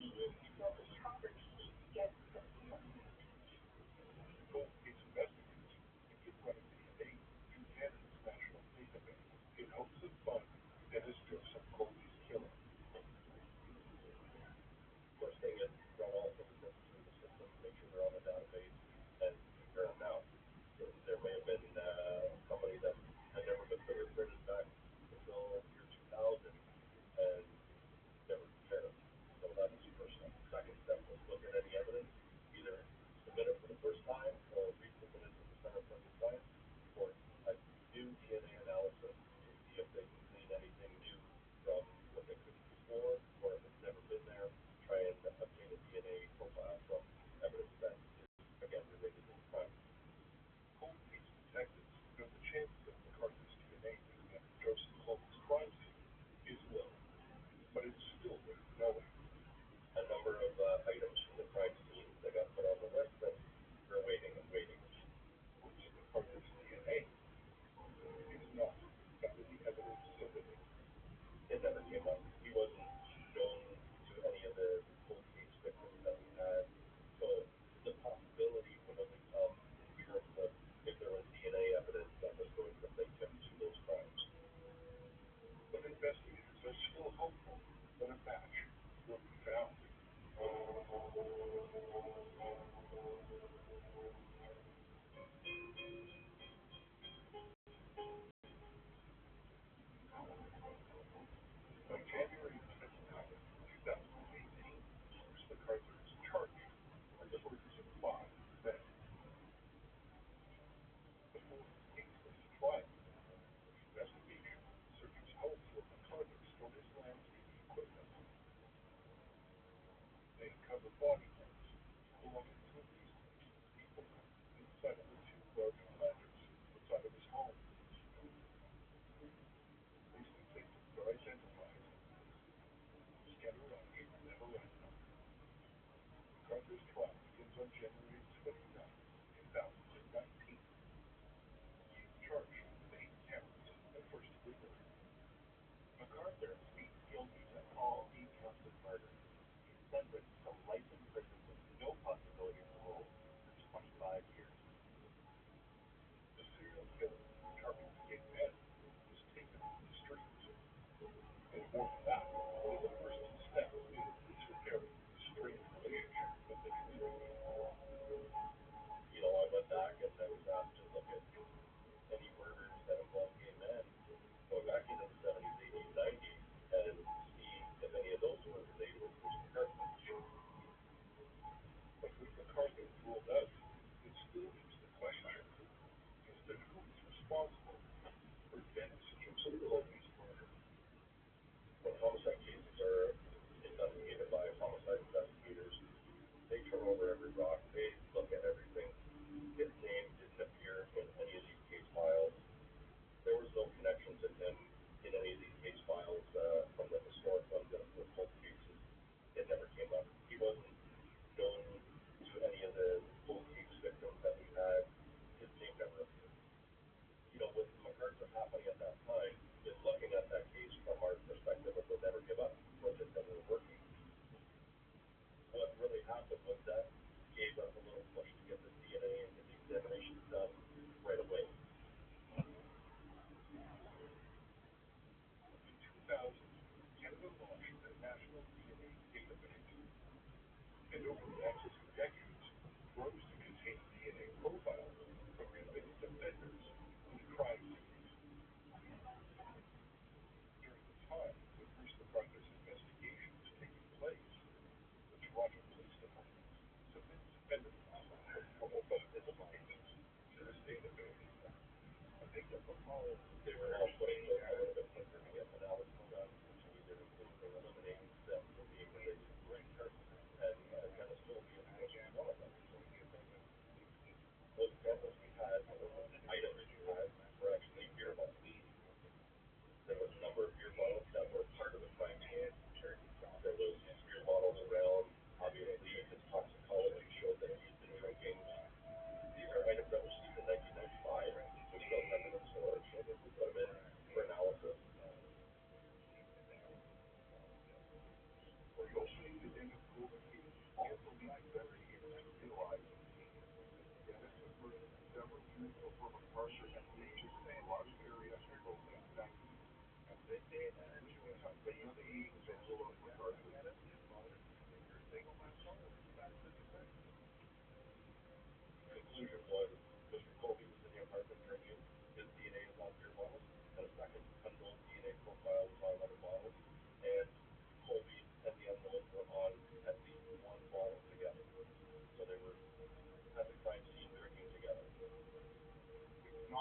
Cold case investigators begin running DNA through Canada's national database in hopes of finding Dennis Joseph Colby's killer. First thing is run all fingerprints through the system, make sure they're on the database, and compare them out. There may have been somebody that had never been fingerprinted back until year 2000 and never compared. So that's the first step. Second step was look at any evidence, either submit it for the first time or resubmit it to the Center for Forensic Science for a new DNA analysis to see if they can glean anything new from what they couldn't before, or if it's never been there, try and obtain a DNA profile from evidence that is, again, related to the crime. Cold case detectives know the chances of McCarthy's DNA ending up Joseph Colby's crime scene is low, but it's still worth knowing. A number of items from the crime scene that got put on the list that we're waiting and waiting. Which McCarthy's DNA is not found in the evidence submitted. It never came up. He wasn't known to any of the cold case victims that we had. So the possibility would only come in terms of if there was DNA evidence that was going to link him to those crimes. But investigators are still hopeful that a match will be found. On January 29, 2018, Bruce McArthur is charged with the murders of 5 men. Before his case was tried, the investigation searches homes where McArthur stored his landscaping equipment. They uncover body parts belonging to at least 8 people inside of the 2 large planters outside of his home. These detectives are identified as Scamaroni and Neverendo. McArthur's trial begins on January 29, 2019. He is charged with 8 counts of first-degree murder. McArthur pleads guilty to all 8 counts of murder. He's sentenced to life in prison with no possibility of parole for 25 years. The serial killer who targets gay men was taken off the streets, and more than that, was the first step in his repairing the strained relationship with the community.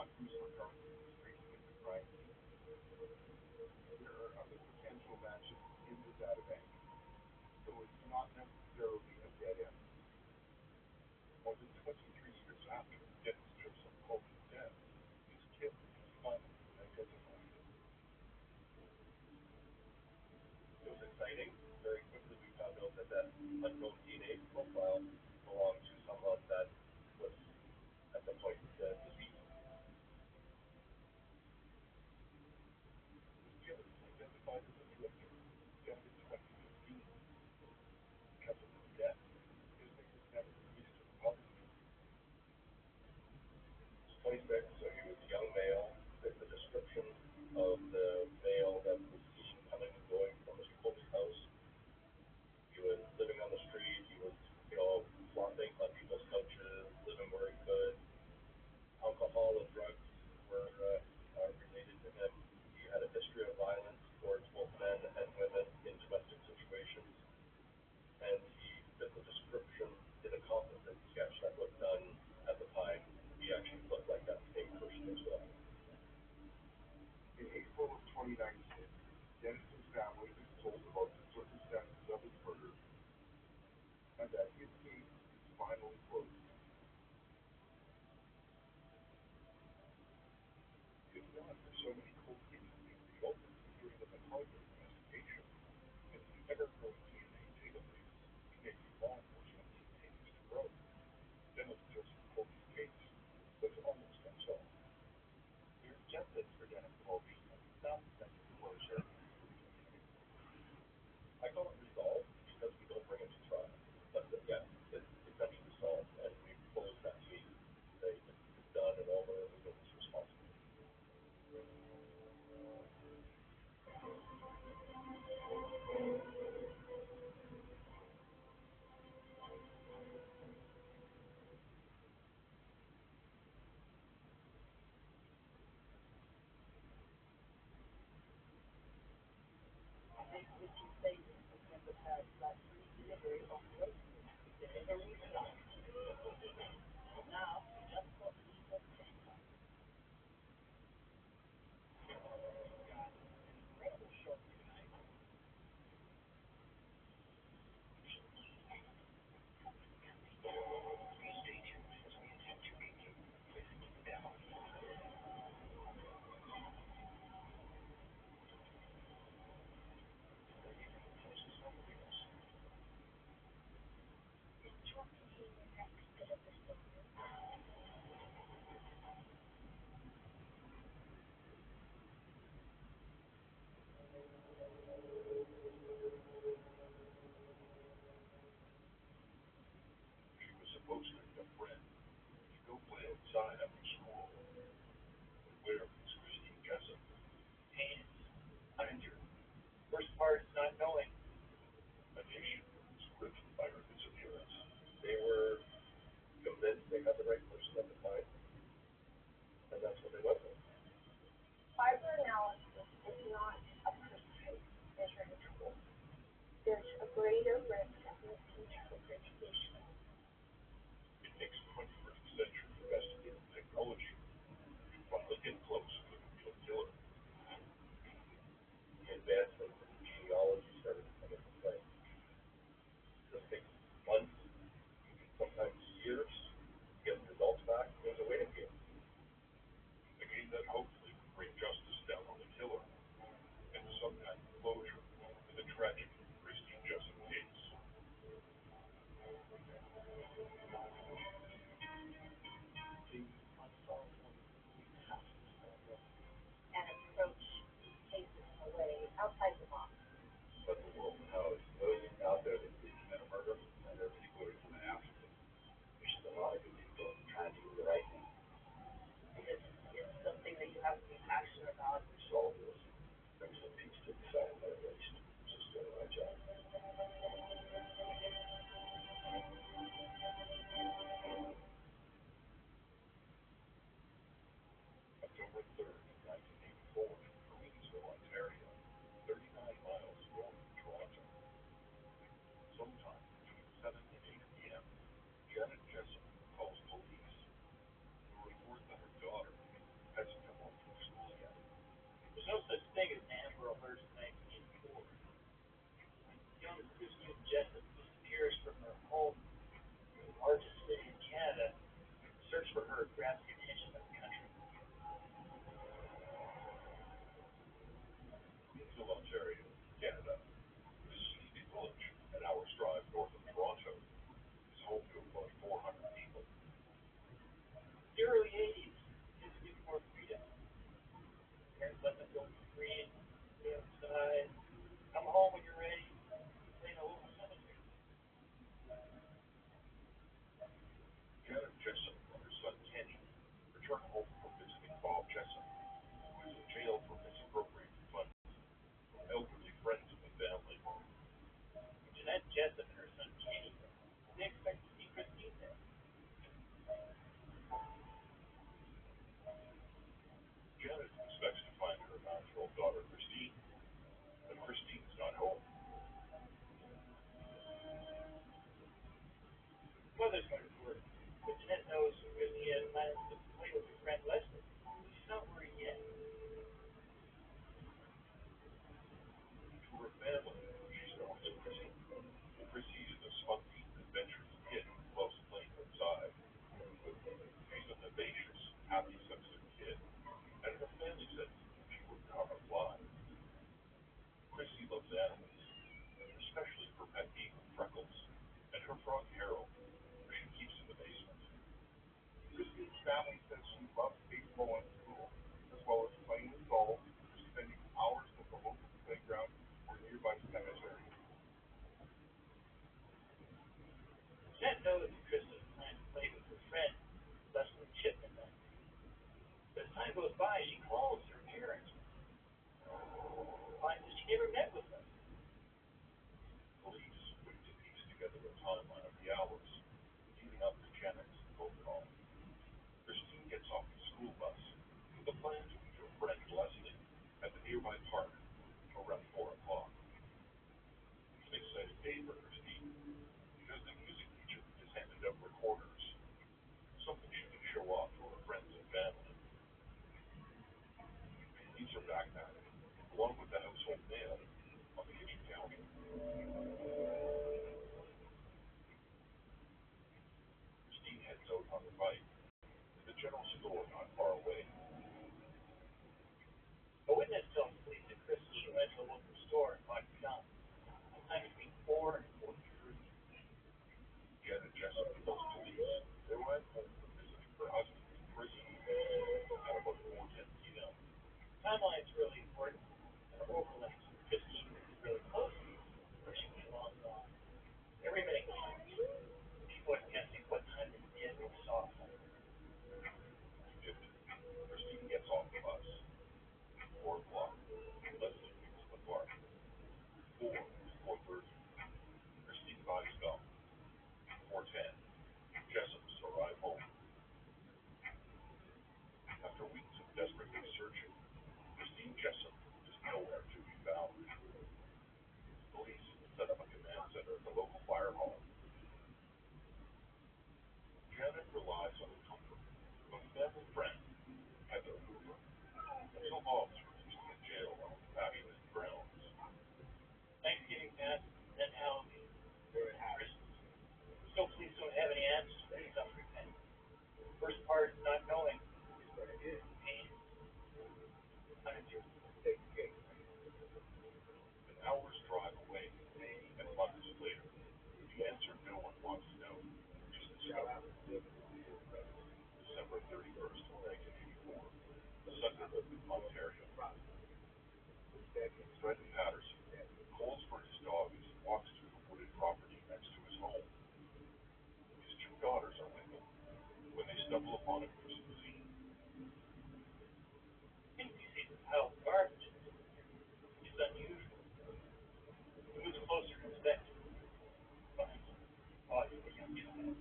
not who's McCarthy is racing in the crime scene. There are other potential matches in the databank, so it's not necessarily a dead end. More than 23 years after Dennis Joseph Colby's death, his kit is finally identified. It was exciting. Very quickly we found out that that unknown DNA profile belonged to someone that was at the point deceased. The kit was identified as a drifter, dead in 2015. Because of his death, his name was never released to the public. He's 26, so he was a young male. Fit the description of the male that was seen coming and going from Mr. Colby's house. He was living on the street. He was, flopping on people's couches, living where he could. Alcohol and drugs were related to him. He had a history of violence towards both men and women in domestic situations, and he fit the description in a composite sketch that was done at the time. He actually looked like that same person as well. In April of 2019, Dennis's family was told about the circumstances of his murder and that his case is finally closed. If not for so many cold cases being reopened during the McCarthy investigation, and the ever-growing DNA database Canadian law enforcement continues to grow, Dennis Joseph Colby's case was almost unsolved. There's justice for Dennis Colby and some sense of closure. I call it resolved because we don't bring him to trial. But yes, it's essentially solved, and we close that case. It's done, and all the legal is responsible. Would you say that the past last free delivery of drugs is a reason? Now, just for legal paper. Got an incredible show tonight. Stay tuned as we attempt to bring you this demo. She was supposed to be a friend to go play outside after school. But where was Christine Jessup? Hands under. Worst part is not knowing. A nation was gripped by her disappearance. They were convinced they had the right person at the time, and that's what they went with. Fiber analysis is not a precise measuring tool. There's a greater risk of misinterpretation. It takes 21st century investigative technology to finally get close to the real killer. The advancements in genealogy started to come into play. This takes months, sometimes years, to get the results back. There's a waiting game. A game that hopefully will bring justice down on the killer and some kind of closure to the tragic Christine Jessup case. Vegas Amber Alerts 1984. Young Christine Jessup disappears from her home in the largest city in Canada. Search for her grabs the attention of the country. Peatfield, Ontario, Canada. This sleepy village, an hour's drive north of Toronto, is home to about 400 people. The early 80s, kids get more freedom. Parents let them go free, stay outside, come home when you're ready, play in a local cemetery. Janet Jessup and her son Kenny return home from visiting Bob Jessup, who is in jail for misappropriating funds from elderly friends of the family. Jeanette Jessup and her son Kenny, they expect to see Christine there. Janet expects to find her 9-year-old daughter Christine, but Christine's not home. Mother's going to work, but Jeanette knows Christy has plans to play with her friend Leslie. She's not worried yet. To her family, she's known as Chrissy. Chrissy is a spunky, adventurous kid who loves playing outside. She's a vivacious, happy, sensitive kid, and her family says she wouldn't harm a fly. Chrissy loves animals, especially her pet beagle Freckles, and her frog Harold, who she keeps in the basement. Chrissy's family says she loves baseball in school, as well as playing golf, spending hours at the local playground or nearby cemetery. Jeanette knows that Christy plans to play with her friend Leslie Chipman that day. But as time goes by, she calls her parents, finds that she never met with them. Police put to piece together a timeline of the hours leading up to Janet's phone call. Christine gets off the school bus with a plan to meet her friend Leslie at the nearby park around 4 o'clock. It's an exciting day for Christine because the music teacher has handed out recorders, something she can show off to her friends and family. She leaves her backpack, along with the household mail, on the kitchen counter. Christine heads out on her bike to the general store not far away. A witness tells police that Christine went to a local store and bought gum, sometime between 4 and 4:30. Janet Jessup tells police they went home from visiting her husband in prison at about 4:10 p.m. Timeline's really important. There are overlaps. Christine is really close, where she belongs on. Every minute counts. People are guessing what time they did or saw her. Christine gets off the bus. 4 o'clock. Leslie leaves the park. 4 to 4:30. Christine buys gum. 4:10. Jessup's arrive home. After weeks of desperately searching, Christine Jessup is nowhere to be found. Police set up a command center at the local fire hall. Janet relies on the comfort of a family friend, Heather Hoover, until Bob's released from jail on compassionate grounds. Thanksgiving passed, then Halloween. They're at Christmas. Still, police don't have any answers for any suffering men. The first part is not knowing is what it is. Pain. Uninjured. An hour's drive away, and months later, the answer no one wants to know is discovered. December 31st, 1984, Sutherland, Ontario. Fred Patterson calls for his dog as he walks through the wooded property next to his home. His 2 daughters are with him when they stumble upon a gruesome scene. And he sees a pile of garbage. It's unusual. He moves closer to inspect it. Finds the body of a young child.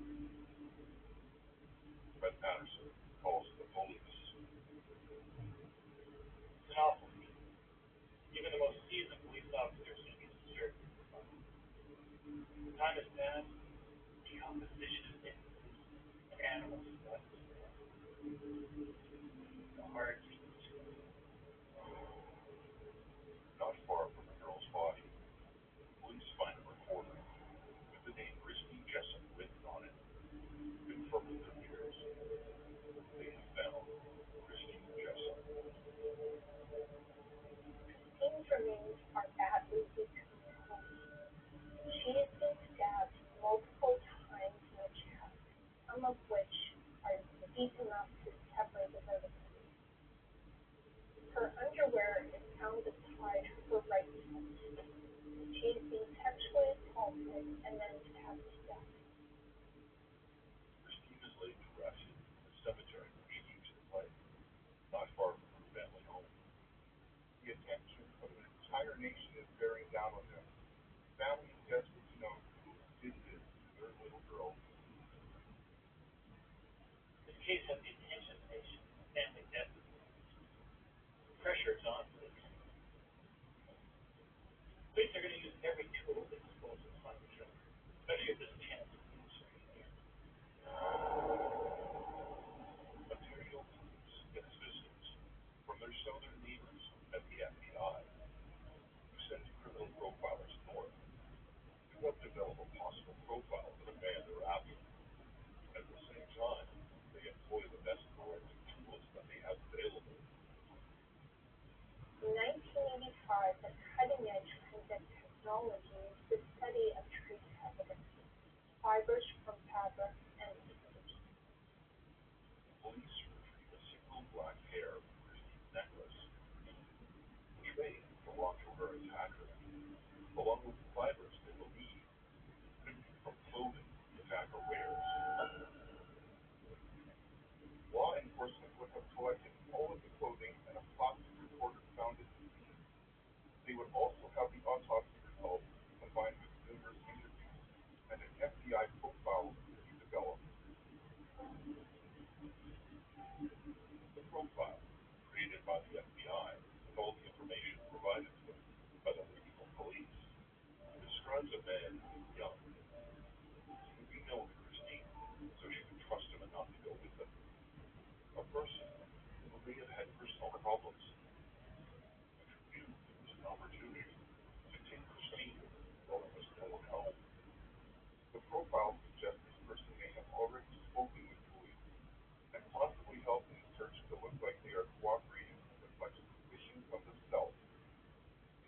Fred Patterson calls the police. It's an awful scene. Even the most seasoned police officers can be disturbed. Time has passed. Decomposition is taking place. An animal's left. The heart keeps. nation is bearing down on them. Families desperate to know who did this to their little girl. In the case of the attention nation, family death, pressure is on police. Police are going to use every tool at their disposal to find the killer, especially if there's a chance of police shooting. Material clues and assistance from their southern neighbors at the FBI, who sent criminal profilers north to help develop a possible profile for the man they're after. At the same time, they employ the best forensic tools that they have available. In 1985, the cutting-edge forensic technology used the study of trace evidence, fibers from fabric, and odors. Police retrieve a single black hair Christie's necklace, which may belong to her attacker, along with fibers they believe could be from clothing the attacker wears. Law enforcement would have collected all of the clothing and a plastic recorder found at the scene. They would also have the autopsy results combined with numerous interviews and an FBI profile to be developed. The profile, created by the FBI with all the information provided to them by the regional police, describes a man who is young, who be known to Christine, so she could trust him enough to go with them. A person who may have had personal problems, which knew it was an opportunity to take Christine while there was no one home. The profile suggests this person may have already spoken with police and possibly helped in the search to look like they are cooperating with much suspicion of themselves.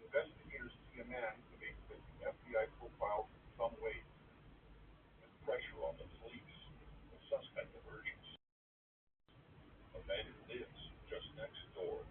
Investigators see a man who may fit the FBI profile in some way, with pressure on the police. The suspect emerges. A man who lives just next door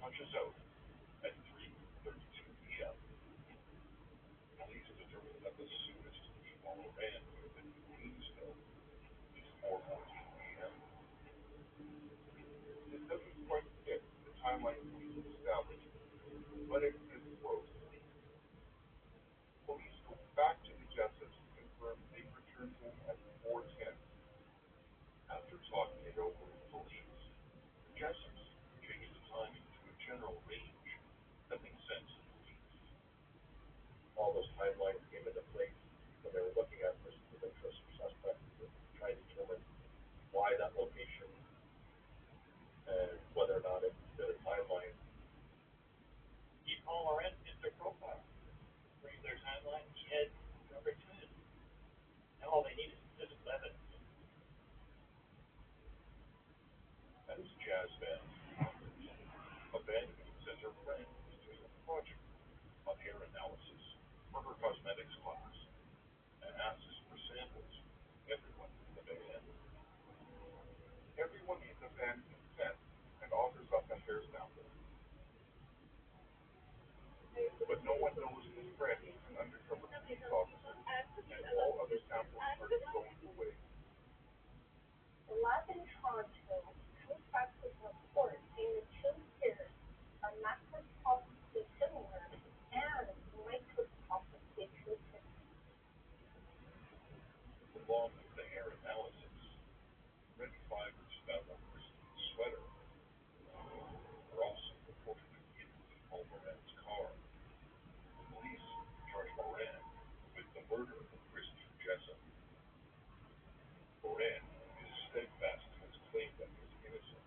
punches out at 3:32 p.m. Police determined that the soonest Yvonne Moran would have been in Queensville is 4:14 p.m. This doesn't quite fit the timeline police established, but it is close. Police go back to the Jessups to confirm they returned home at 4:10. After talking it over with police, the Jessups changed the timing to a general range that makes sense to police. All those timelines came into place when they were looking at persons of interest or suspects to try and determine why that location and whether or not it fit a timeline. Yvonne Moran fit their profile. Read their timeline, he had number 10. Now all they need is physical evidence. As jazz band, a band says her friend is doing a project on hair analysis for her cosmetics class and asks for samples from everyone in the band. Everyone in the band consents and offers up a hair sample. But no one knows his friend is an undercover police officer, and all other samples are thrown away. The lab in Toronto comes back with a report saying the two pairs are macroscopically similar and microscopically consistent. Along with the hair analysis, red fibers found on Christine's sweater were also reported to be in Paul Moran's car. Police charge Moran with the murder of Christine Jessup. Moran is steadfast in his claim that he is innocent.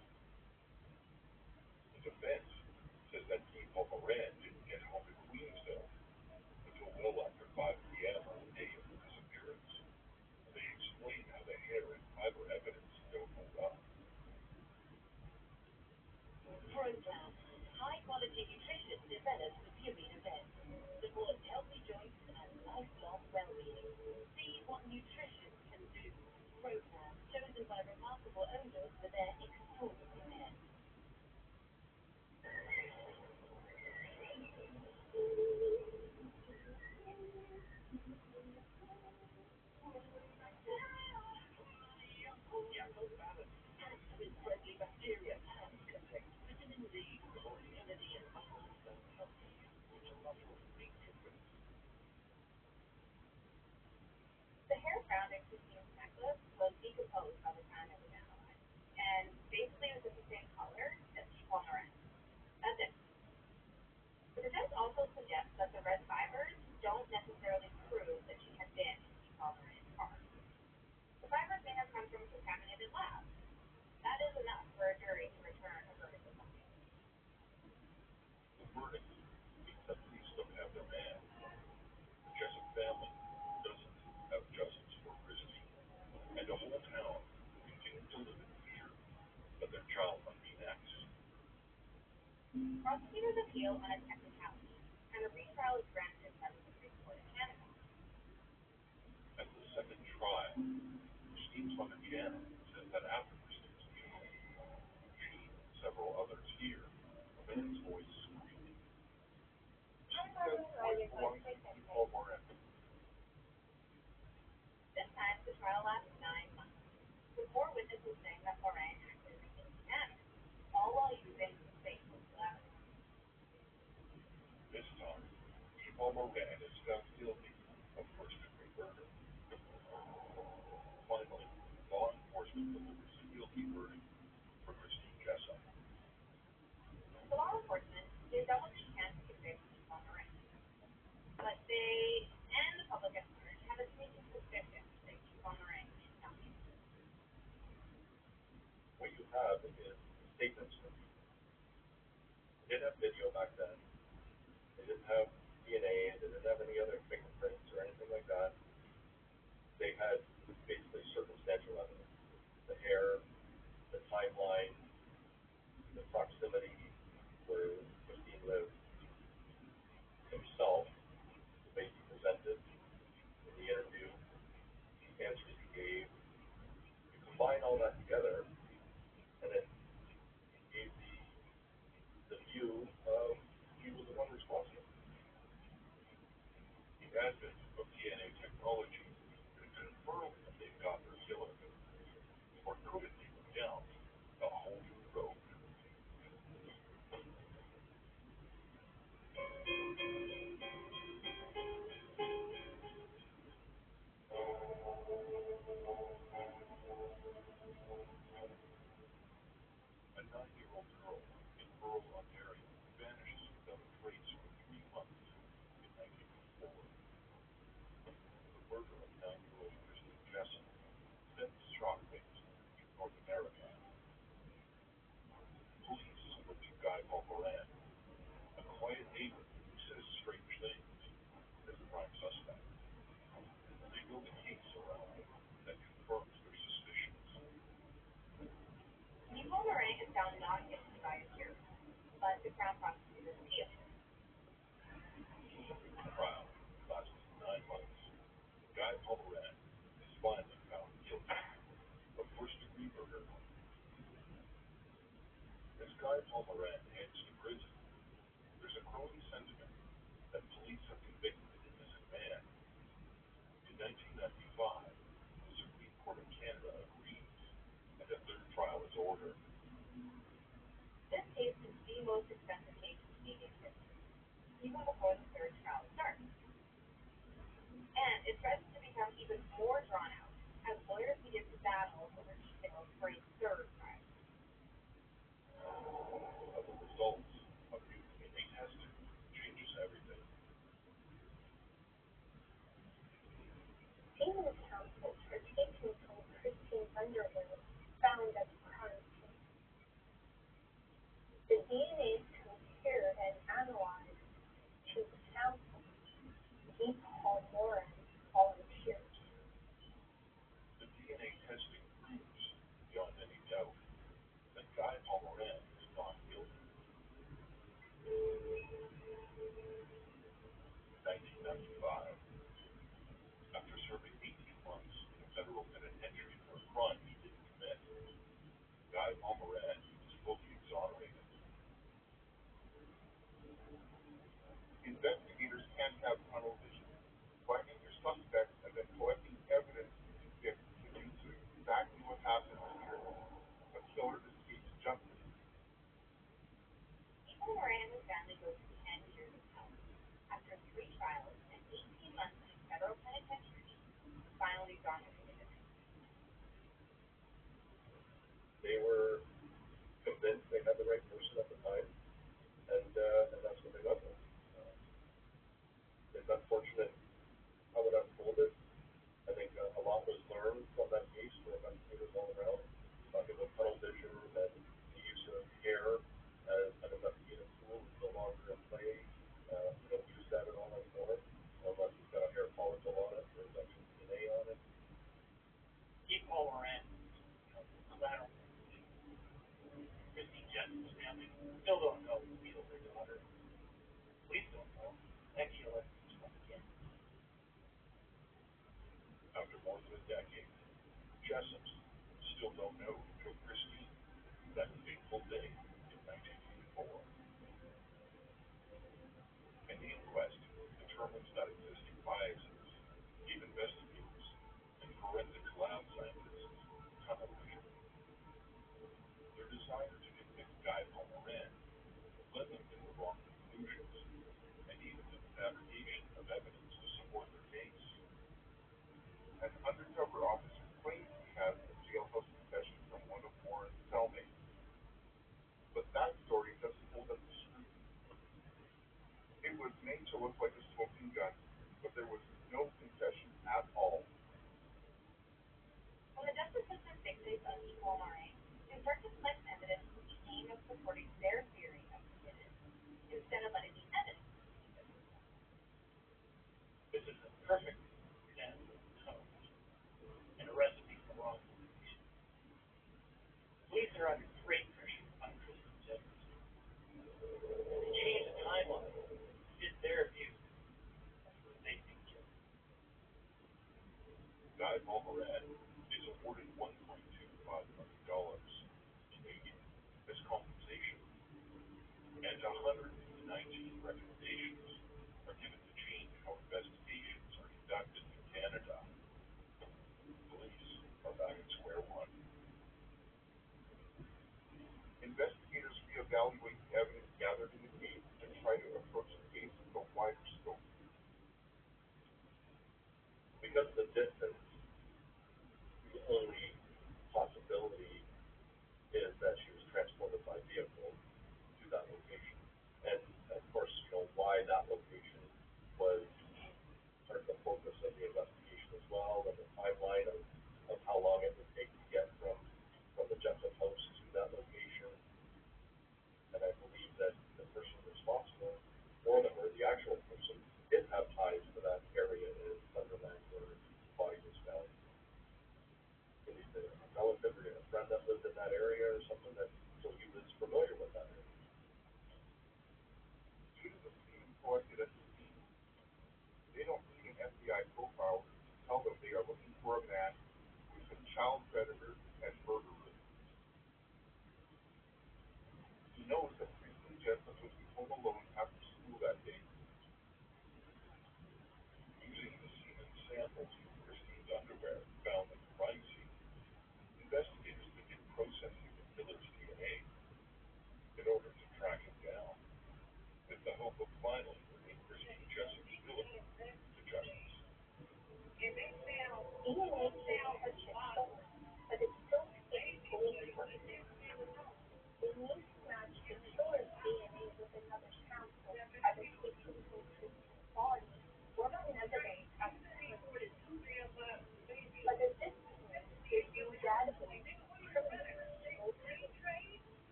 The defense says that Paul Moran didn't get home to Queensville until well after 5 p.m. on the day of her disappearance. They explain how the hair and fiber evidence don't hold up. Program. High quality nutrition developed for viewing events. Supports healthy joints and lifelong well-being. See what nutrition can do. Program chosen by remarkable owners for their extraordinary hair. With friendly bacteria and contains vitamin D, energy and muscle cell healthy, which are not your big difference. The hair found in Christine's necklace was decomposed by the time it was analyzed, and basically it was the same color as Yvonne Moran. That's it. The defense also suggests that the red fibers don't necessarily prove that she had been in Yvonne Moran's car. The fibers may have come from a contaminated lab. That is enough for a jury to return a verdict of guilty. The verdict means that police don't have their man. The Jessup family doesn't have justice for Christine, and the whole town continues to live in fear that their child might be next. Prosecutors appeal on a technicality, and a retrial is granted by the Supreme Court of Canada. At the second trial, Christine's mother Janet says that after Christine's funeral, she and several others hear a man's voice screaming. She says the voice belongs to Paul Moran. This time, the trial lasts 9 months, with more witnesses saying that Moran acted in a guilty manner, all while using the same physical evidence. This time, Paul Moran is found guilty of first-degree murder. Finally, law enforcement delivers a guilty verdict for Christine Jessup. The law enforcement did all they can to convict Yvonne Moran, but they and the public at large have a sneaking suspicion that Yvonne Moran did nothing. What you have is statements from people. They didn't have video back then. They didn't have DNA. They didn't have any other fingerprints or anything like that. They had basically circumstantial evidence. The hair, the timeline, the proximity where Christine lived, himself, the way he presented in the interview, the answers he gave. You combine all that together, and then he gave the view advent of DNA technology could confirm that they've got their killer, or could it lead them down a whole new road? A 9-year-old girl in rural Ontario vanishes without a trace for 3 months in 1984. The murder of 9-year-old Christine Jessup sends shockwaves in North America. Police look to Guy Moran, a quiet neighbor who says strange things, as the prime suspect. They build a case around him that confirms their suspicions. Nicole Moran is found not guilty by a jury, but the Crown prosecutor appealed. The trial lasted 9 months. Guy Moran is finally found guilty of first-degree murder. As Guy Moran heads to prison, there's a growing sentiment that police have convicted an innocent man. In 1995, the Supreme Court of Canada agrees, and a third trial is ordered. This case is the most expensive case in Canadian history, even before the third trial starts. And it starts to become even more drawn out as lawyers begin to battle over details for a third trial. The results of new DNA testing changes everything. Damon's counsel for taking from Christine Underwood found at the crime scene. The DNA is compared and analyzed to the sample Nicole Moran volunteers. The DNA testing proves, beyond any doubt, that Guy Moran is not guilty. 1995. After serving 18 months in a federal penitentiary for a crime he didn't commit, Guy Moran is fully exonerated. Investigators can't have tunnel vision. Finding your suspect and then collecting evidence to convict leads to exactly what happened here. A killer escapes justice. Nicole Moran and his family go through 10 years of hell. After 3 trials and 18 months in a federal penitentiary, finally exonerated. They were convinced they had the right person at the time, and that's what they went with. It's unfortunate how it unfolded. I think a lot was learned from that case for investigators all around, talking about tunnel vision and the use of hair as an investigative tool is no longer in play. We don't use that at all anymore, unless it's got a hair follicle on it or there's actual DNA on it. Nicole Moran, collateral. Christine Jessup's family still don't know who killed their daughter. Police don't know. That killer is struck again. After more than a decade, Jessups still don't know who killed Christine that fateful day in 1984. An inquest determines that existing biases gave investigators and forensic lab scientists tunnel vision. Their desire to convict Guy Moran led them to the wrong conclusions and even to the fabrication of evidence to support their case. An undercover officer claims he has a jailhouse confession from one of Moran's cellmates. But that story doesn't hold up to scrutiny. It was made to look like a smoking gun, but there was no confession at all. When the justice system fixates on Nicole Moran, they start to collect evidence with the aim of supporting their theory of committed, instead of letting the evidence. This is a perfect example of tunnel vision and a recipe for wrong information. Police are under great pressure to find Christine Jessup. They change the timeline to fit their view of who they think killed her. Guy Moran is awarded $1.25 million Canadian as compensation, and 119 recommendations are given to change how investigations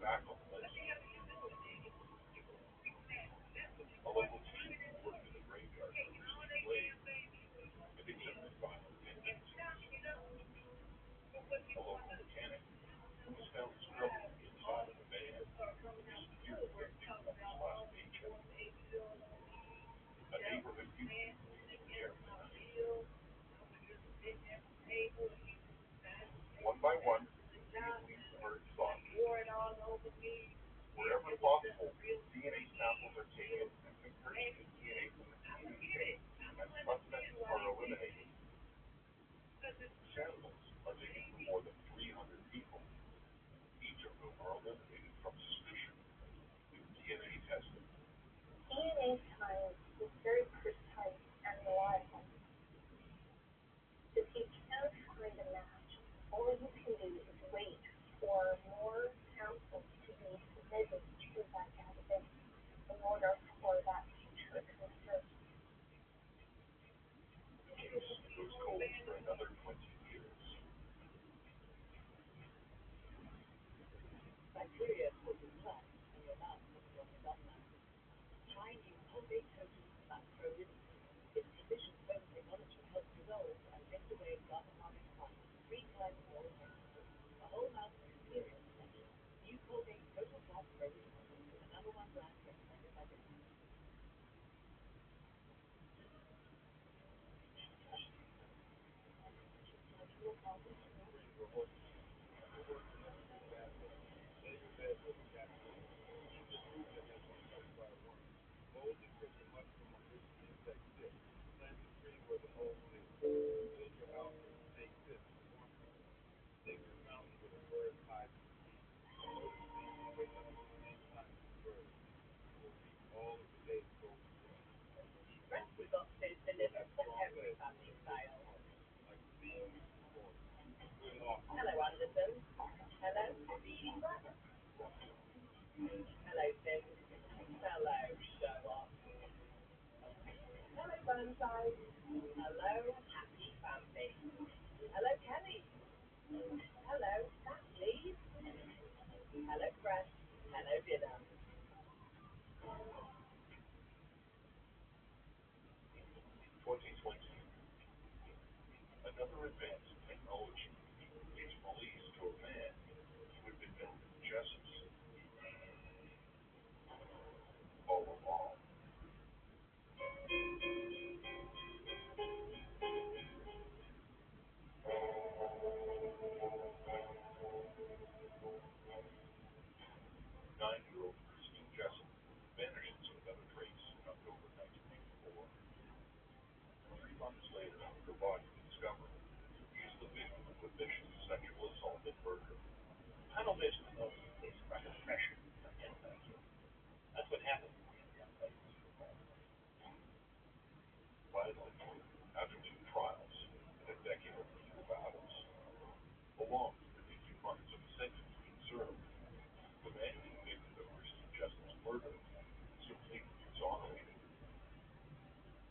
tackle list. A local team worked in the graveyard for recent blade, and they took the final tendencies. A local mechanic was found struggling inside of the van, just years after his last paycheck. A neighborhood youth shared the night. One by one, these birds fought. Wherever possible, DNA samples are taken and compared to DNA from the community, and suspects are eliminated. Samples are taken from more than 300 people. Each of them are eliminated from suspicion through DNA testing. DNA science is very precise and reliable. If you can't find a match, all you can do is wait for more samples to be submitted to that database in order for that feature to occur. The case goes cold for another 20 years. Bacteria causes plaque in your mouth when you're on the gunman. Try new Colgate Total Bacteria. Its precision foam technology helps dissolve and lift away garden-harming plaque 3 times more effectively. A whole mouth experience protection. New Colgate Total Bacteria with the #1 brand recommended by business. Recipe boxes delivered to every family style. Hello Anderson. Hello Steve. Hello Tim. Hello Show Off. Hello Burnside. Hello Happy Family. Hello Kelly. Hello Fat Please. Hello Fresh. Hello Dinner. 2020. Another advance in technology leads police to a man who had been known as Jesus all along. Nine-year-old Christine Jessup vanishes without a trace in October 1984. 3 months later, her body is discovered. She is the victim of a vicious sexual assault and murder. Tunnel vision is pressure from inside you. That's what happens when you get places. Finally, after 2 trials and a decade of legal battles, along with 52 months of a sentence being served, the man convicted of Christine Jessup's murder is completely exonerated.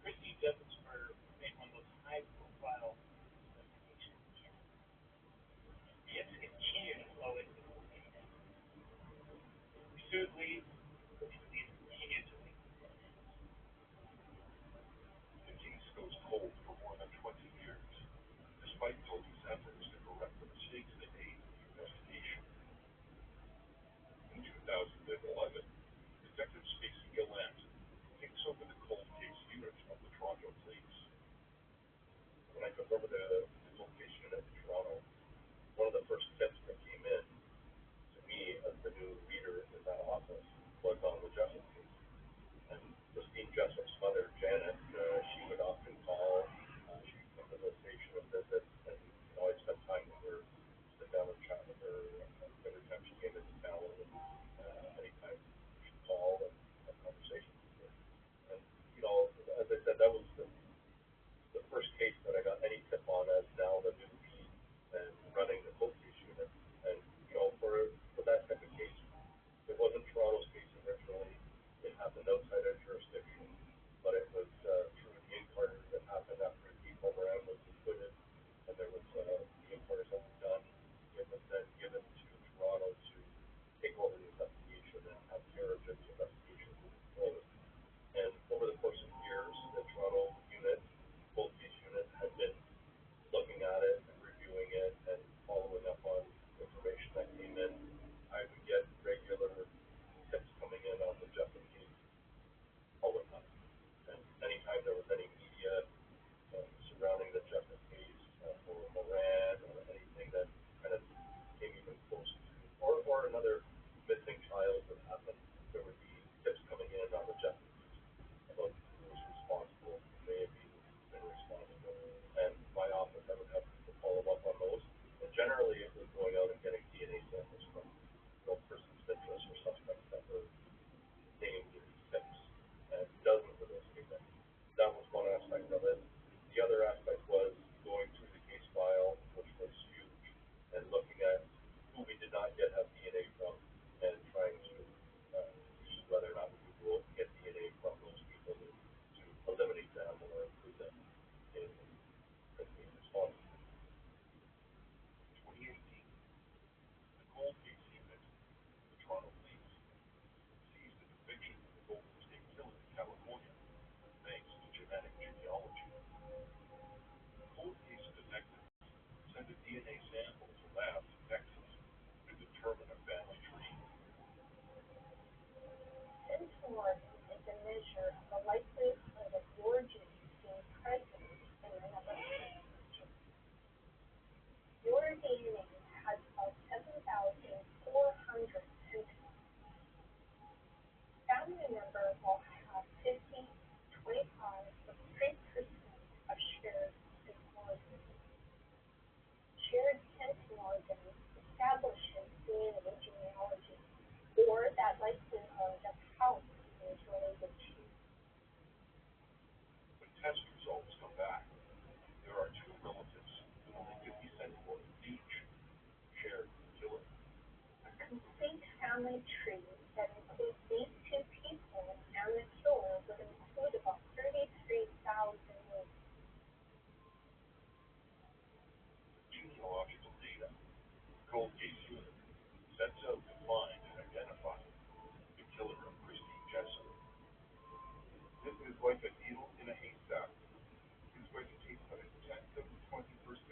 Christine Jessup's murder made one of those high-profile investigations yet. Chips continue to flow into the case. Pursued leads, and leads continue to lead. The case goes cold for more than 20 years, despite police efforts to correct the mistakes they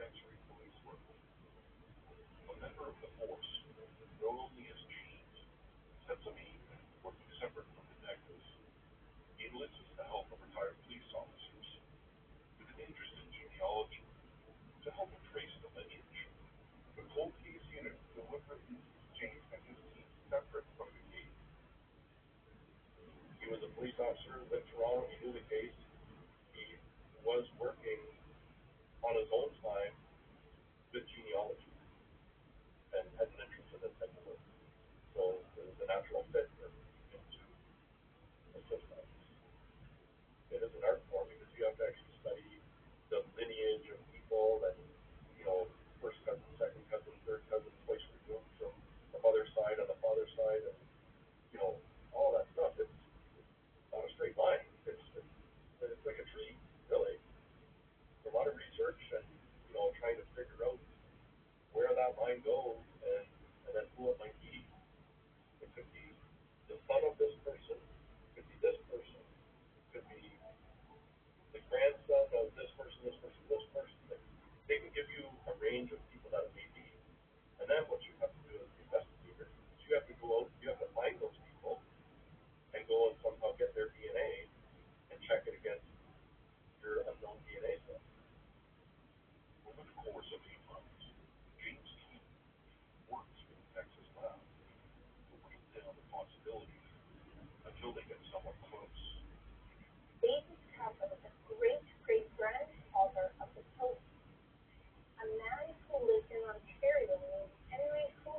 sensory police work. A member of the force, known only as James, Sesame, working separate from detectives, he enlists the help of retired police officers with an interest in genealogy to help him trace the lineage. The cold case unit deliberately keeps James and his team separate from the case. He was a police officer, lived Toronto, he knew the case. He was working on his own time with genealogy and had an interest in this type of work. So it was a natural fit for him to assist us. It is an art form because you have to actually study the lineage of people and, first cousin, second cousin, third cousin, twice removed from the mother's side on the father's side, and, all that stuff. It's not a straight line. It's like a tree, really. A lot of research and, trying to figure out where that line goes and then who it might be. It could be the son of this person, it could be this person, it could be the grandson of this person, this person, this person. They can give you a range of people that it may be. And then what you have to do as the investigator is you have to go out, you have to find those people and go and somehow get their DNA and check it against your unknown DNA set. Over the course of 8 months, James' team works with the Texas lab to whittle down the possibilities until they get somewhat close. They discovered the great-great-grandfather of the Pope, a man who lived in Ontario named Henry Who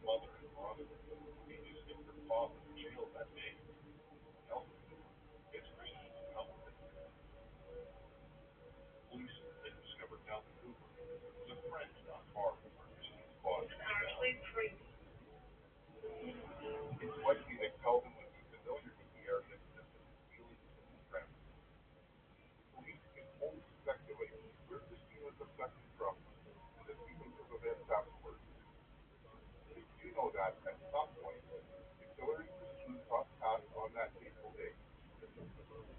mother and father being his infant father in jail that day. Calvin gets Christian to come with him. Police then discovered Calvin Hoover was a friend not far from where Christine's body was found. It's likely that Calvin would be familiar with the area because of his dealings with his friends. Police can only speculate where Christine was abducted from and the sequence of events afterwards. They do know that, at some point, Hillary Christine crossed paths on that fateful day.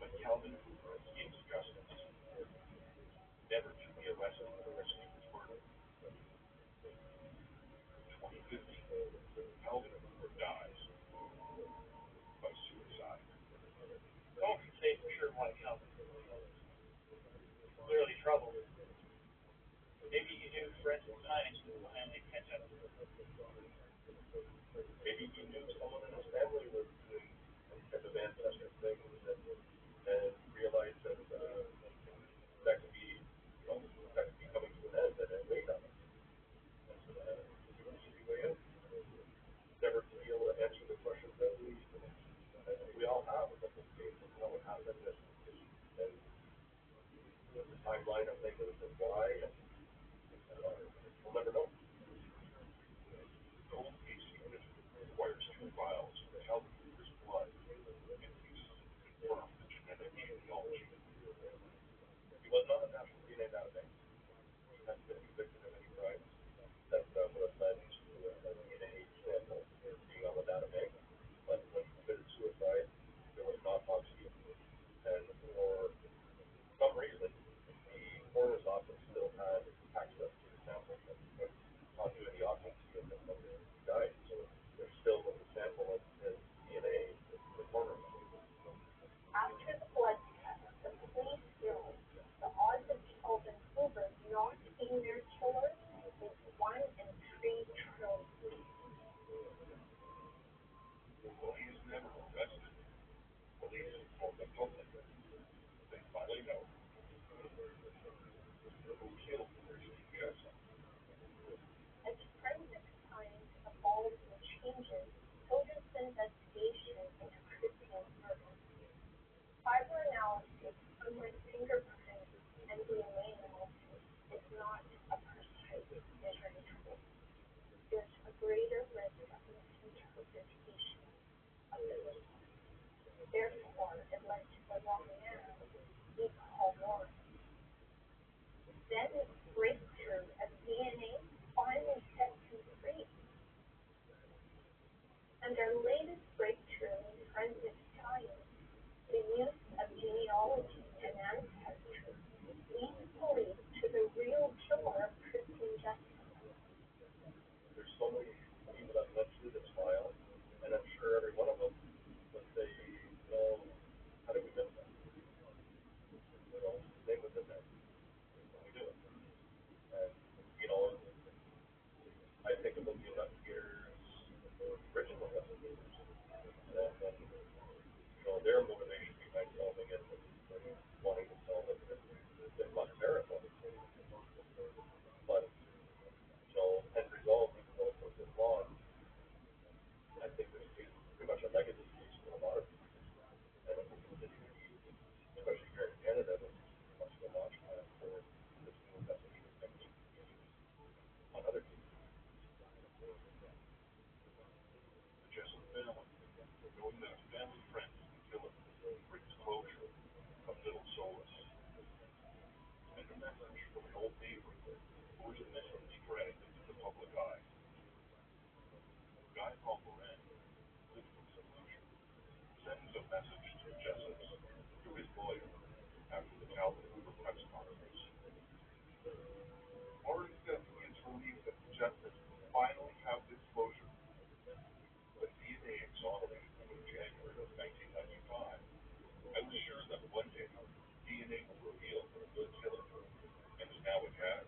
But Calvin Hoover escapes justice, never to be arrested for Christine's murder. In 2015, Calvin Hoover dies by suicide. No one can say for sure why Calvin Hoover was clearly troubled. Maybe he knew forensic science would finally catch up. Maybe he knew someone in his family was doing some type of ancestral things and realized that that could be, that could be coming to an end and it weighed on him. And so that was an easy way out. Never to be able to answer the questions that we all have about this case and how it happened and the timeline of things and why, and we'll never know. The cold case unit requires two vials of Calvin Hoover's blood and uses it to confirm the genetic genealogy. He was not a national DNA database. He hasn't been convicted of any crimes that would have led to a DNA sample being on the database. But when he committed suicide, there was an autopsy, and for some reason, the coroner's office still had access to the sample but not doing the autopsy of him when he died. So there still was a sample of his DNA in the coroner's office. After the blood test, the police realized the odds of Calvin Hoover not being their killer is 1 in 3 trillion. Though he is never arrested, police inform the public they finally know who killed Christine Jessup. As forensic science evolves and changes, so does the investigation into Christine's murder. Fiber analysis, unlike fingerprints and DNA analysis, is not a precise measuring tool. There's a greater risk of misinterpretation of the results. Therefore, it led to the wrong man we call Warren. Then this breakthrough of DNA finally sets him free. And our latest breakthrough in forensic science, the use of genealogy and ancestry, leads police to the real killer of Christine Jessup. There's so many people that went through this file, and I'm sure every one of them would say, well, how did we miss that? His name was in there. We knew it. And, I think about the investigators, the original investigators, and their motivation behind solving it was wanting to solve it with much miracle. But, end result, even though it took this long, I think this case is pretty much a legacy case for a lot of people. And it will continue to be, especially here in Canada, this is pretty much the launch pad for this new investigative technique to be used on other cases. The Jessup family, knowing that a family friend is the killer, brings closure of little solace. And a message from an old neighbor who was initially dragged into the public eye. Guy Paul Moran, lived in seclusion, sends a message to the Jessups through his lawyer after the Calvin Hoover press conference. Moran says he is relieved that the Jessups finally have this closure. When DNA exonerated him in January of 1995, I was sure that one day DNA will reveal the killer, and now it has.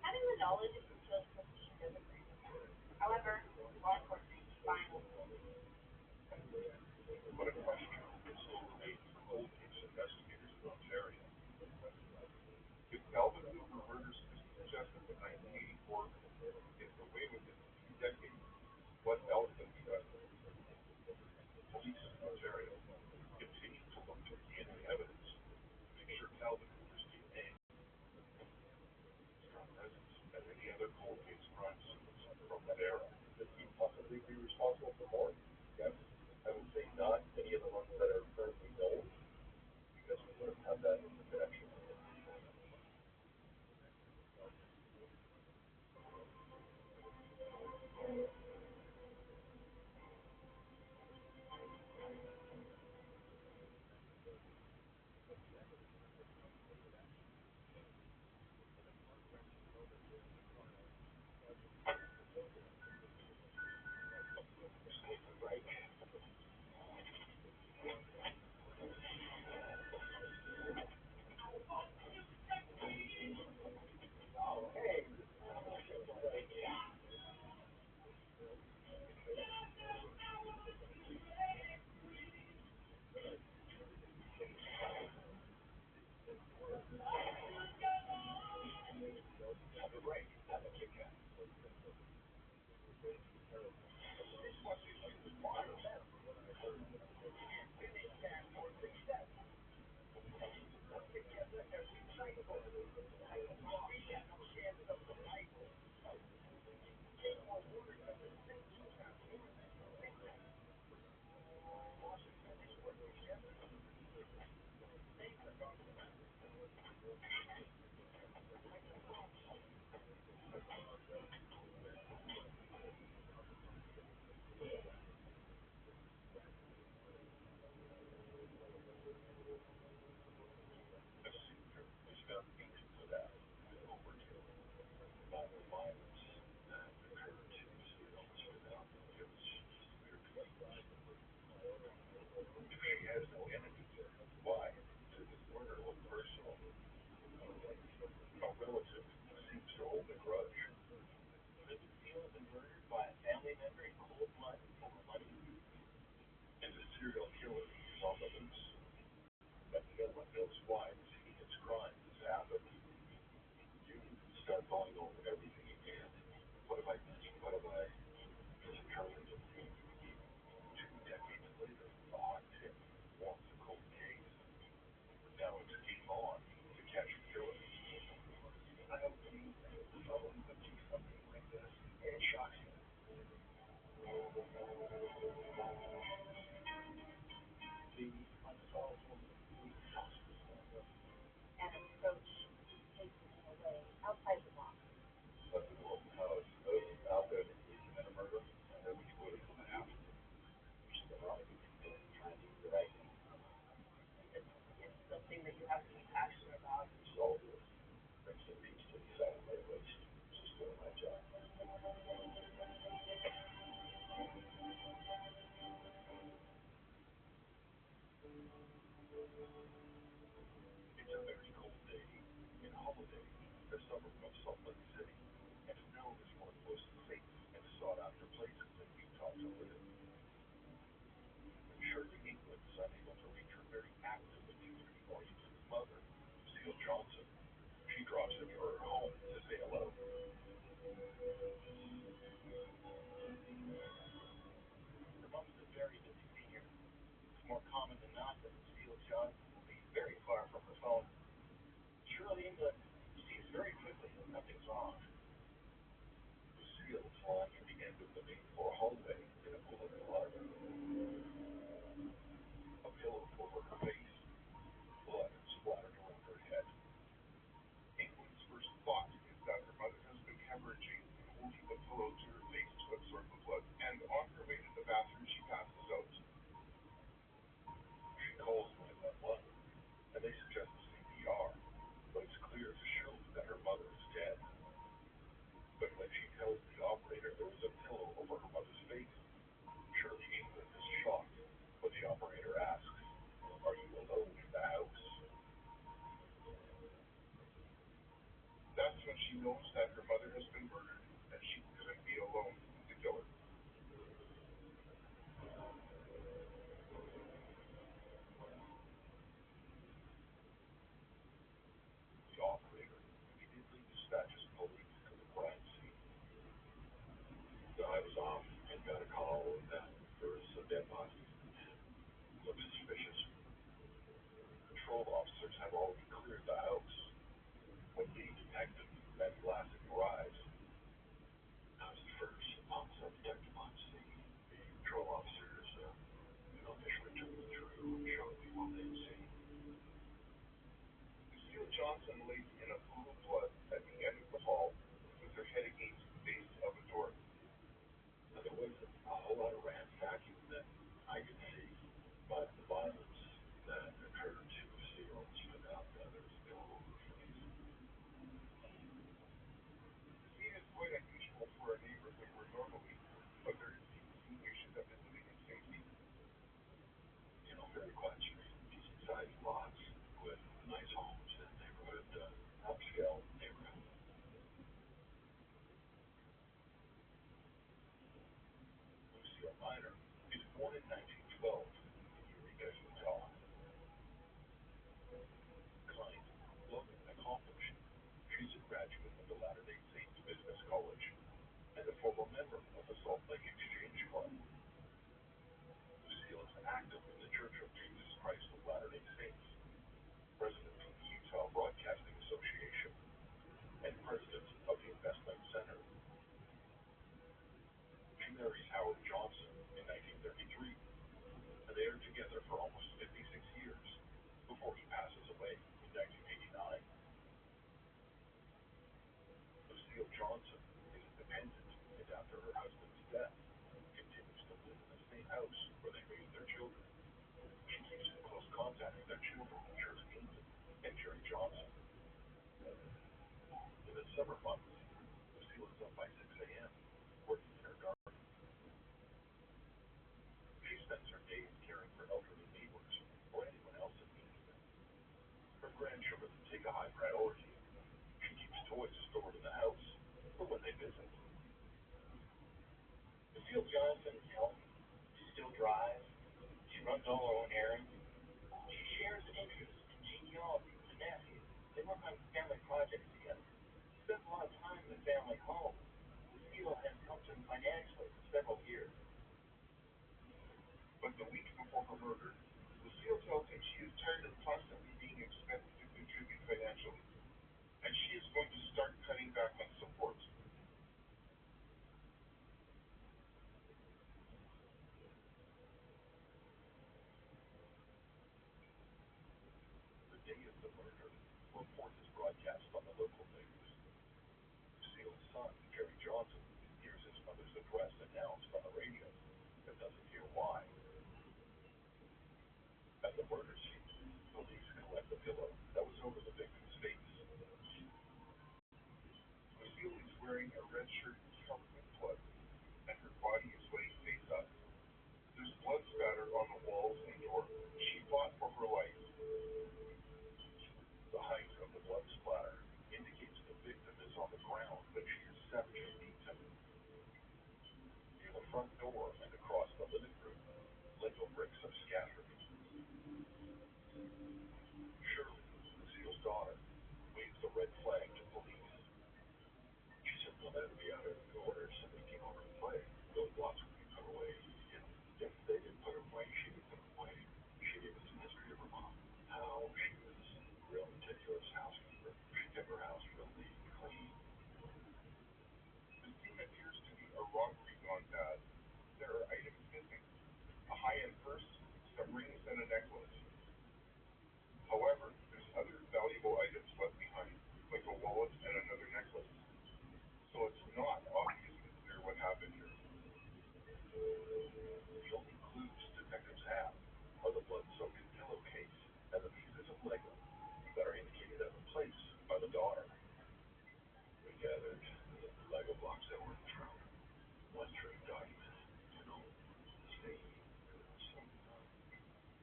Having the knowledge of who killed Christine doesn't bring me back. However, law enforcement finally But a question still remains for cold case investigators in Ontario. If Calvin Hoover murders Christine Jessup in 1984, gets away with crime scenes from that era. Could he possibly be responsible for more? Yes. I would say not any of the ones that are currently known, because we would have had that connection. A senior was found innocent of overkill, violence, and occurred to serials without guilt. If she has no enemy, why did this murder look personal? A relative seems to hold a grudge. Does it feel to be murdered by a family member in cold blood over money? And the serial killer is on the loose, but no one knows why this heinous crime has happened. You start going over everything again. What have I missed? What have I determined? 2 decades later, a hot tip wants a cold case. Now it's game on to catch a killer. I don't believe that someone would do something like this. It shocks me. The unsolvable police officer And approach takes it in a way outside the box. But the open house, those out there that believe in a murder, and they're the people that are coming after them. Which is a lot of people trying to do the right thing. It's something that you have to be passionate about. Which is all it is. Brings some peace to the side of my waist. It's just doing my job. It's a very cold day in Holiday, the suburb of Salt Lake City, and known as one of the most safe and sought-after places in Utah to live. When Shirley England is unable to reach her very active and 54-year-old mother, Lucille Johnson, she drops into her home to say hello. Her mom's a very busy senior. It's more common than not that Lucille Johnson will be very far from her phone. Shirley England sees very quickly that nothing's wrong. Lucille is lying at the end of the main floor hallway in a pool of blood. A pillow over her face. Blood splattered around her head. England's first thought is that her mother has been hemorrhaging, holding the pillow to her face to absorb the blood, and on her way to the bathroom she passes out. She calls 911, and they suggest CPR, but it's clear to Shirley that her mother is dead. But when she tells the operator there was a pillow over her mother's face, Shirley England is shocked when the operator asks, "Are you alone in the house?" That's when she knows that her mother has been murdered, and she couldn't be alone with the killer. The operator immediately dispatches police to the crime scene. So I was off and got a call that there was a dead body. Looks suspicious. Patrol officers have already cleared the house. When lead detective Ben Glassick arrives, after her husband's death, continues to live in the same house where they raised their children. She keeps in close contact with their children, Nadine and Jerry Johnson. In the summer months, Lucille is up by 6 a.m. working in her garden. She spends her days caring for elderly neighbors or anyone else in need. Her grandchildren take a high priority. She keeps toys stored in the house for when they visit. Lucille Johnson's healthy. She still drives. She runs all her own errands. She shares interests in genealogy with her nephew. They work on family projects together. Spends a lot of time in the family home. Lucille has helped him financially for several years. But the week before her murder, Lucille tells him she is tired of constantly being expected to contribute financially, and she is going to start cutting back on support. The day of the murder, a report is broadcast on the local news. Lucille's son, Jerry Johnson, hears his mother's address announced on the radio, but doesn't hear why. At the murder scene, police collect the pillow that was over the victim's face. Lucille is wearing a red shirt covered with blood, and her body is laying face up. There's blood spatter on the walls and door. She fought for her life. The height of the blood splatter indicates the victim is on the ground, but she is savagely beaten. Near the front door and across the living room, Lego bricks are scattered. Shirley, Lucille's daughter, waves the red flag to police. She said, "Well, that'd be out of order, so they came over to play. Those blocks would be put away. If they didn't put them away, she would put them away. She gave us a history of her mom, how she was a real meticulous housekeeper. She kept her house real neat and clean." The scene appears to be a robbery gone bad. There are items missing: a high-end purse, some rings, and a necklace. However, there's other valuable items left behind, like a wallet and another necklace. So it's not obviously clear what happened here. The only clues detectives have are the blood-soaked pillowcase and the pieces of Lego that are indicated as a place by the daughter. We gathered the Lego blocks that were in the trunk. One trade document, stained, some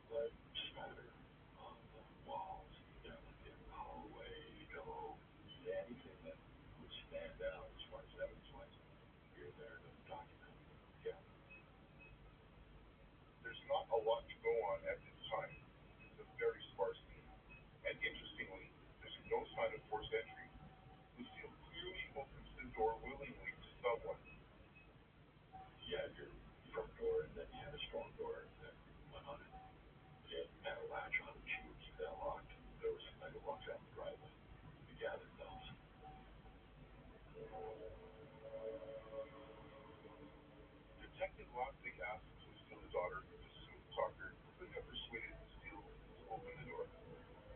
blood spattered on the walls, down in the hallway, pillow, anything that would stand out as far as evidence-wise. Here, there, in the document. Yeah. There's not a lot to go on at this time. It's a very sparse scene. And interestingly, there's no sign of forced entry. Lucille clearly opens the door willingly to someone. You had your front door, and then you had a strong door that went on it. It had a latch on it. She would keep that locked. There were some Lego blocks out in the driveway. We gathered those. Detective Locksley asks Lucille's daughter if the smooth talker could have persuaded Lucille to open the door,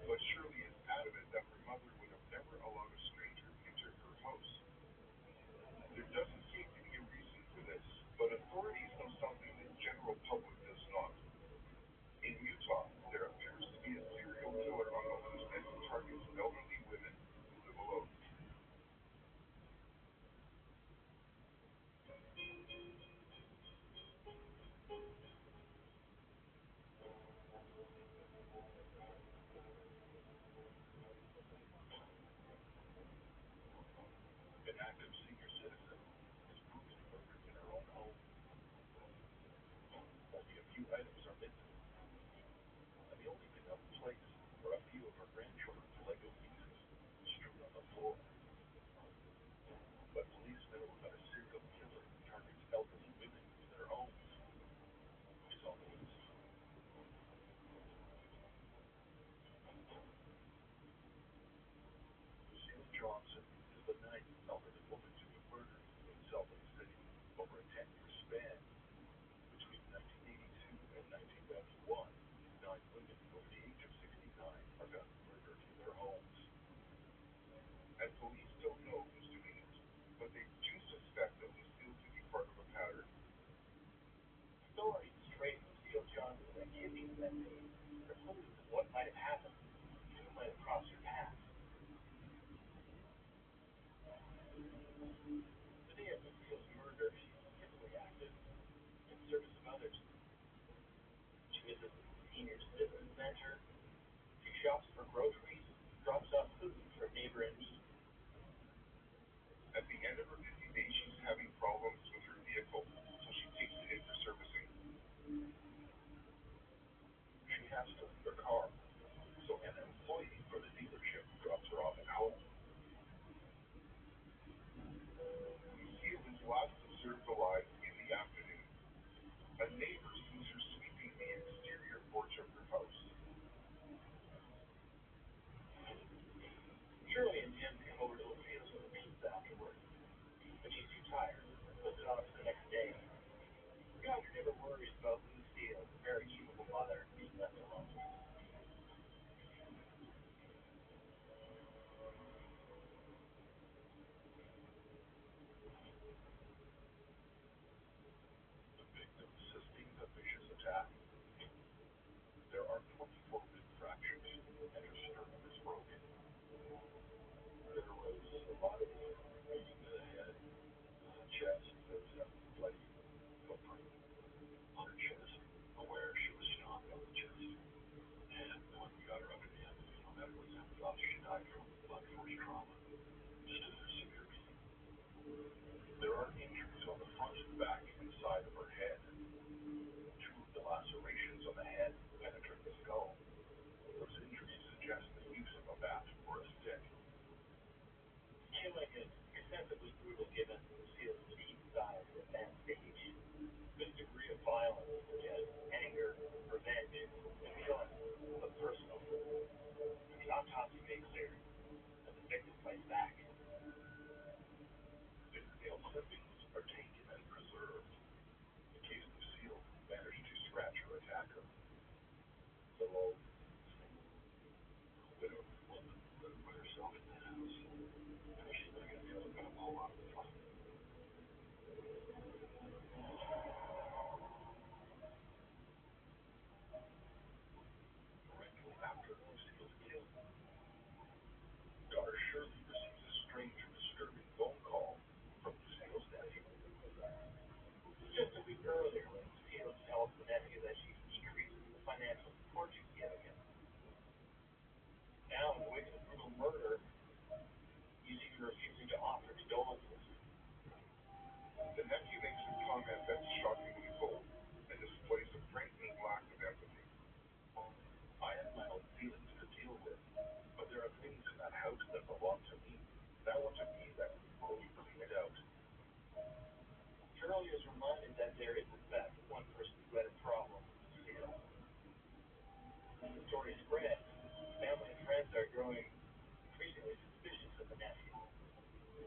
but Shirley is adamant that her mother would have never allowed a stranger into her house. There doesn't seem to be a reason for this, but authorities know something the general public does not. In Utah, there appears to be a serial killer on the loose and who targets elderly women who live alone. An active senior citizen is brutally murdered in her own home. Only a few items are missing, and the only thing out of place are a few of her grandchildren's Lego pieces strewn on the floor. But police know that a serial killer targets elderly women in their homes. It's on the loose. Lucille Johnson is the ninth elderly woman to be murdered in Salt Lake City over a 10-year span between 1982 and senior citizen center. She shops for groceries, drops off food for a neighbor in need. At the end of her busy day, she's having problems with her vehicle, so she takes it in for servicing. She has to leave her car, so an employee for the dealership drops her off at home. Lucille is last observed alive in the afternoon. A neighbor sees her sweeping the exterior porch of her house. Shirley and Jim come over to Lucille's for pizza afterwards, but she's too tired and puts it off to the next day. The doctor never worries about Lucille, the very capable mother, being left alone. The victim sustains a vicious attack. There are 24 rib fractures, and her sternum is broken. There was a lot of beating to the head, chest. There was a bloody footprint on her chest, where she was stomped on the chest. And when we got her up in the end, medically sent off, she died from blunt force trauma, just a severe beating. There are injuries on the front, back, and side of her head. 2 of the lacerations on the head penetrate the skull. Those injuries suggest the use of a bat or a stick. Killing is excessively brutal given Lucille's petite size at that stage. This degree of violence suggests anger, revenge, and killing, but personal. The autopsy made clear that the victim fights back. Fingernail clippings are taken and preserved, in case Lucille managed to scratch her attacker. The lone widow woman lived by herself in the house. How is she going to get the other guy all out of the fight? Directly after Lucille's kill, daughter Shirley receives a strange and disturbing phone call from Lucille's nephew. Just a week earlier, when Lucille tells the nephew that she's decreased the financial support she's giving him. Now, in the wake of the brutal murder, you see her refusing to offer condolences. The nephew makes a comment that's shockingly bold and displays a frightening lack of empathy. I have my own feelings to deal with, but there are things in that house that belong to me, and I want to be there when we clean it out. Shirley is reminded that there is, in fact, one person who had a problem with Lucille. The story spreads. Family and friends are growing increasingly suspicious of the nephew.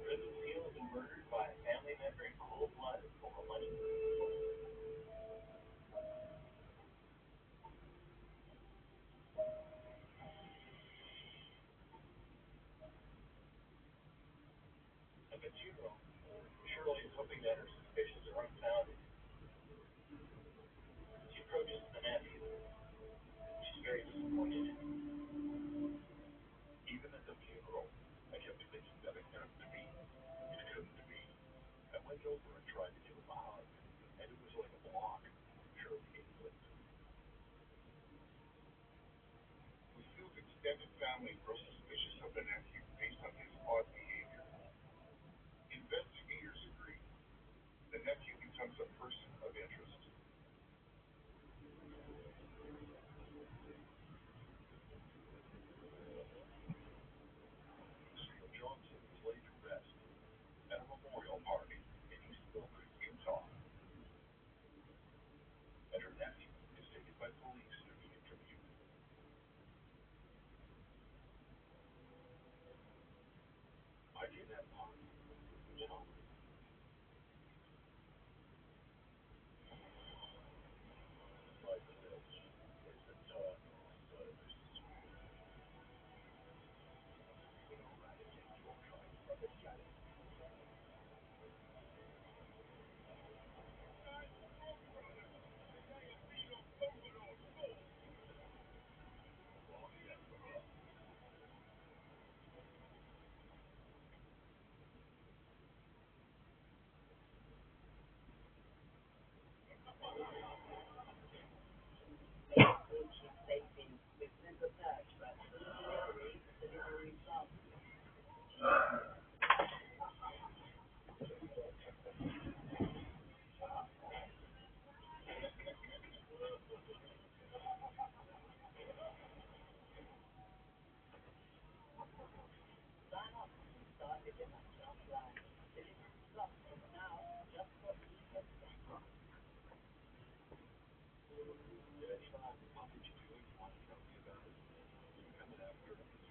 Could Lucille have been murdered by a family member in cold blood over money? At the funeral, Shirley is hoping that her suspicions are unfounded. She approaches the nephew. She's very disappointed. Even at the funeral, I kept thinking that it couldn't be. It couldn't be. I went over and tried to give him a hug, and it was like a block. Shirley England. Lucille's extended family grows suspicious of the nephew based on his odd behavior. Investigators agree. The nephew becomes a person of interest. Lucille Johnson is laid to rest at a memorial park in East Milford, Utah. And her nephew is taken by police to be interviewed. I did that part, you know.